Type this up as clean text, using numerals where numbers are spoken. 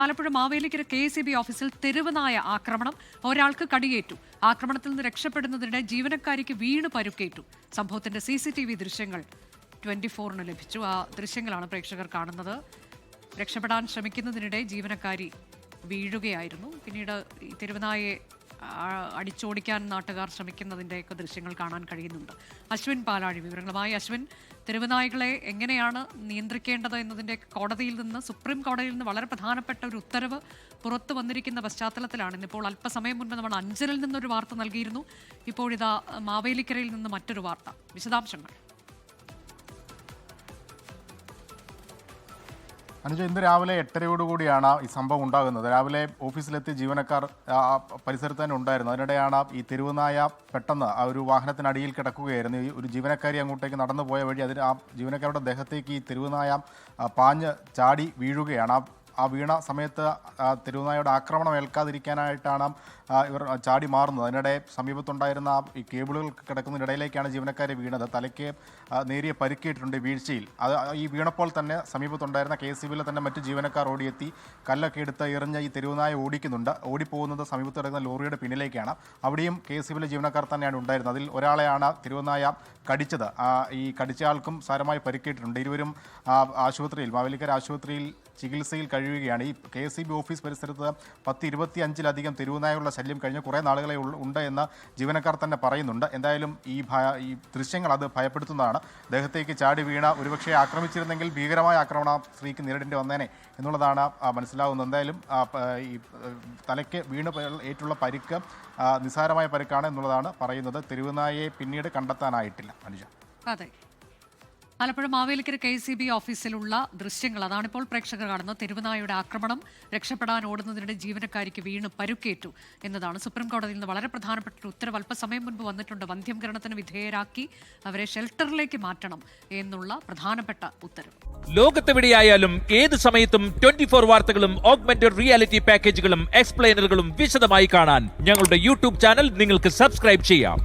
Alappuzha Mavelikkara KCB ഓഫീസിൽ തെരുവ് നായ ആക്രമണം. ഒരാൾക്ക് കടിയേറ്റു. ആക്രമണത്തിൽ നിന്ന് രക്ഷപ്പെടുന്നതിനിടെ ജീവനക്കാരിക്ക് വീണ് പരുക്കേറ്റു. സംഭവത്തിന്റെ CCTV ദൃശ്യങ്ങൾ 24-ന് ലഭിച്ചു. ആ ദൃശ്യങ്ങളാണ് പ്രേക്ഷകർ കാണുന്നത്. രക്ഷപ്പെടാൻ ശ്രമിക്കുന്നതിനിടെ ജീവനക്കാരി വീഴുകയായിരുന്നു. പിന്നീട് ഈ തെരുവുനായെ അടിച്ചോടിക്കാൻ നാട്ടുകാർ ശ്രമിക്കുന്നതിൻ്റെയൊക്കെ ദൃശ്യങ്ങൾ കാണാൻ കഴിയുന്നുണ്ട്. അശ്വിൻ പാലാഴി വിവരങ്ങളുമായി. അശ്വിൻ, തെരുവുനായ്കളെ എങ്ങനെയാണ് നിയന്ത്രിക്കേണ്ടത് എന്നതിൻ്റെ സുപ്രീം കോടതിയിൽ നിന്ന് വളരെ പ്രധാനപ്പെട്ട ഒരു ഉത്തരവ് പുറത്തു വന്നിരിക്കുന്ന പശ്ചാത്തലത്തിലാണ് ഇന്നിപ്പോൾ അല്പസമയം മുൻപ് നമ്മൾ അഞ്ചലിൽ നിന്നൊരു വാർത്ത നൽകിയിരുന്നു. ഇപ്പോഴിതാ മാവേലിക്കരയിൽ നിന്ന് മറ്റൊരു വാർത്ത. വിശദാംശങ്ങൾ. അനുജ, ഇന്ന് രാവിലെ 8:30യോടുകൂടിയാണ് ഈ സംഭവം ഉണ്ടാകുന്നത്. രാവിലെ ഓഫീസിലെത്തി ജീവനക്കാർ പരിസരത്ത് തന്നെ ഉണ്ടായിരുന്നു. അതിനിടെയാണ് ഈ തെരുവുനായ പെട്ടെന്ന് ആ ഒരു വാഹനത്തിനടിയിൽ കിടക്കുകയായിരുന്നു. ഈ ഒരു ജീവനക്കാരി അങ്ങോട്ടേക്ക് നടന്നു പോയ വഴി ആ ജീവനക്കാരുടെ ദേഹത്തേക്ക് ഈ തെരുവുനായ പാഞ്ഞ് ചാടി വീഴുകയാണ്. ആ വീണ സമയത്ത് തെരുവുനായയുടെ ആക്രമണം ഏൽക്കാതിരിക്കാനായിട്ടാണ് ഇവർ ചാടി മാറുന്നത്. അതിനിടെ സമീപത്തുണ്ടായിരുന്ന ഈ കേബിളുകൾ കിടക്കുന്നതിനിടയിലേക്കാണ് ജീവനക്കാരെ വീണത്. തലയ്ക്ക് നേരിയ പരിക്കേറ്റിട്ടുണ്ട് വീഴ്ചയിൽ. ഈ വീണപ്പോൾ തന്നെ സമീപത്തുണ്ടായിരുന്ന KCBയിലെ തന്നെ മറ്റു ജീവനക്കാർ ഓടിയെത്തി കല്ലൊക്കെ എടുത്ത് എറിഞ്ഞ് ഈ തെരുവുനായ ഓടിപ്പോകുന്നത് സമീപത്ത് കിടക്കുന്ന ലോറിയുടെ പിന്നിലേക്കാണ്. അവിടെയും KCBയിലെ ജീവനക്കാർ തന്നെയാണ് ഉണ്ടായിരുന്നത്. അതിൽ ഒരാളെയാണ് തെരുവുനായ കടിച്ചത്. ഈ കടിച്ചയാൾക്കും സാരമായി പരിക്കേറ്റിട്ടുണ്ട്. ഇരുവരും മാവേലിക്കര ആശുപത്രിയിൽ ചികിത്സയിൽ കഴിയുകയാണ്. ഈ KCB ഓഫീസ് പരിസരത്ത് 10-25-ലധികം തെരുവുനായകളുടെ ശല്യം കഴിഞ്ഞ കുറേ നാളുകളെ ഉണ്ട് എന്ന് ജീവനക്കാർ തന്നെ പറയുന്നുണ്ട്. എന്തായാലും ഈ ദൃശ്യങ്ങൾ അത് ഭയപ്പെടുത്തുന്നതാണ്. ദേഹത്തേക്ക് ചാടി വീണ ഒരുപക്ഷെ ആക്രമിച്ചിരുന്നെങ്കിൽ ഭീകരമായ ആക്രമണം സ്ത്രീക്ക് നേരിടേണ്ടി വന്നേനെ എന്നുള്ളതാണ് മനസ്സിലാവുന്നത്. എന്തായാലും ഈ തലയ്ക്ക് വീണ് ഏറ്റുള്ള പരിക്ക് നിസ്സാരമായ പരിക്കാണ് എന്നുള്ളതാണ് പറയുന്നത്. തെരുവുനായയെ പിന്നീട് കണ്ടെത്താനായിട്ടില്ല. അനുജ, അതെ, ആലപ്പുഴ മാവേലിക്കര KCB ഓഫീസിലുള്ള ദൃശ്യങ്ങൾ അതാണിപ്പോൾ പ്രേക്ഷകർ കാണുന്നത്. തെരുവുനായയുടെ ആക്രമണം, രക്ഷപ്പെടാൻ ഓടുന്നതിനിടെ ജീവനക്കാരിക്ക് വീണ് പരുക്കേറ്റു എന്നതാണ്. സുപ്രീം കോടതിയിൽ നിന്ന് വളരെ പ്രധാനപ്പെട്ട ഒരു ഉത്തരവ് അല്പസമയം മുൻപ് വന്നിട്ടുണ്ട്. വന്ധ്യംകരണത്തിന് വിധേയരാക്കി അവരെ ഷെൽട്ടറിലേക്ക് മാറ്റണം എന്നുള്ള പ്രധാനപ്പെട്ട ഉത്തരവ്. ലോകത്തെവിടെയായാലും ഏത് സമയത്തും 24 വാർത്തകളും ഓഗ്മെന്റഡ് റിയാലിറ്റി പാക്കേജുകളും എക്സ്പ്ലെയിനറുകളും വിശദമായി കാണാൻ ഞങ്ങളുടെ YouTube ചാനൽ നിങ്ങൾക്ക് സബ്സ്ക്രൈബ് ചെയ്യാം.